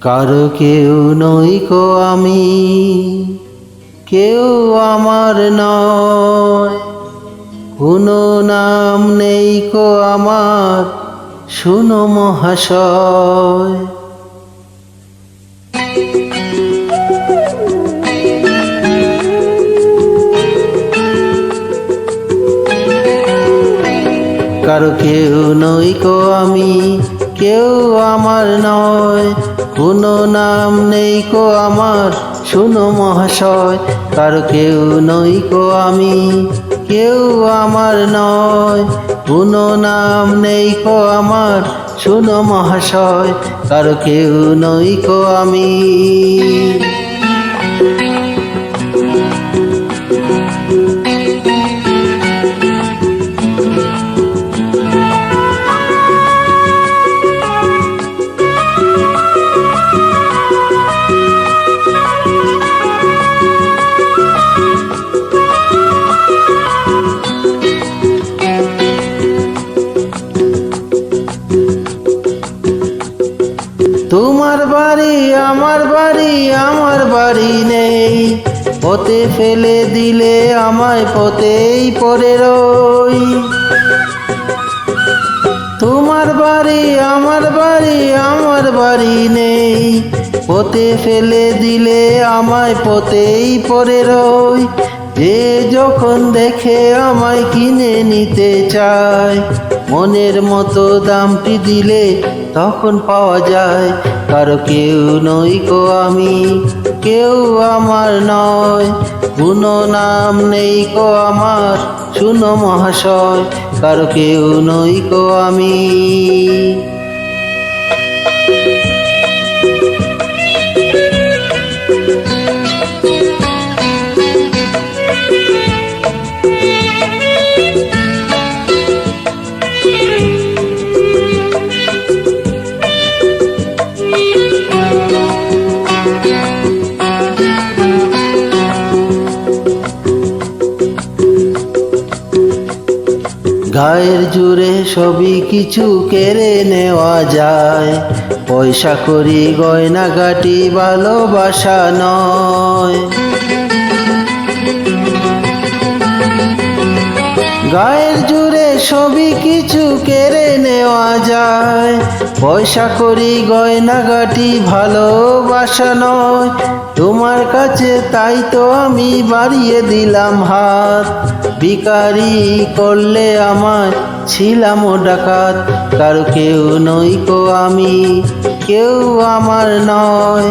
কারো কেউ নই কো আমি, কেউ আমার নয়, কোনো নাম নেই কো আমার, শুনো মহাশয়। কারো কেউ নই কো আমি, কেউ আমার নয়, কোনো নাম নেই কো আমার, শুনো মহাশয়। কারো কেউ নই কো আমি, কেউ আমার নয়, কোনো নাম নেই কো আমার, শুনো মহাশয়। কারো কেউ নই কো আমি। তোমার বাড়ি আমার বাড়ি, আমার বাড়ি নেই, পথে ফেলে দিলে আমায় পথেই পড়ে রই। তোমার বাড়ি আমার বাড়ি, আমার বাড়ি নেই, পথে ফেলে দিলে আমায় পথেই পড়ে রই। যে যখন দেখে আমায় কিনে নিতে চায়, মনের মতো দামটি দিলে তখন পাওয়া যায়। কারো কেউ নই কো আমি, কেউ আমার নয়, কোনো নাম নেই কো আমার, শুনো মহাশয়। কারো কেউ নই কো আমি। গায়ের জুড়ে সবই কিছু কেড়ে নেওয়া যায়, পয়সা করি গয়নাগাটি ভালোবাসা নয়। গায়ের জুড়ে সবই কিছু কেড়ে নেওয়া যায়, পয়সা করি গয়নাগাটি ভালোবাসা নয়। তোমার কাছে তাই তো আমি বাড়িয়ে দিলাম হাত, ভিখারি করলে আমায় ছিলাম ডাকাত। কারো কেউ নই কো আমি, কেউ আমার নয়,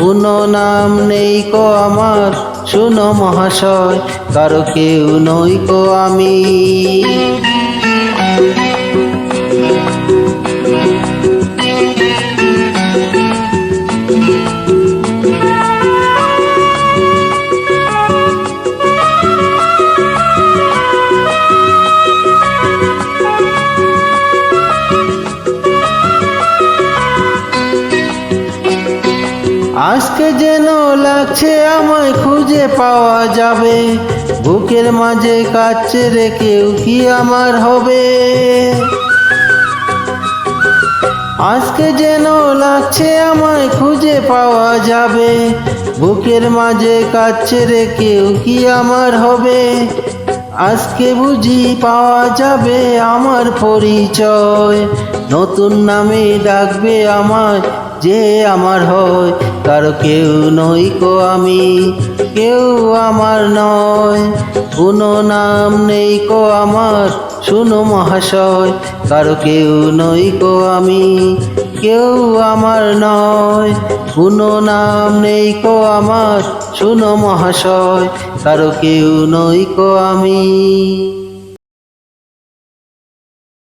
কোনো নাম নেই কো আমার, শুনো মহাশয়। কারো কেউ নই কো আমি। আজকে যেন লাগছে আমায় খুঁজে পাওয়া যাবে, বুকের মাঝে কাছে রেখেও কি আমার হবে। আজকে যেন লাগছে আমায় খুঁজে পাওয়া যাবে, বুকের মাঝে কাছে রেখেও কি আমার হবে। আজকে বুঝি পাওয়া যাবে আমার পরিচয়, নতুন নামে ডাকবে আমায় যে আমার হয়। কারো কেউ নই কো আমি, কেউ আমার নয়, কোনো নাম নেই কো আমার, শুনো মহাশয়। কারো কেউ নই কো আমি, কেউ আমার নয়, কোনো নাম নেই কো আমার, শুনো মহাশয়। কারো কেউ নই কো আমি।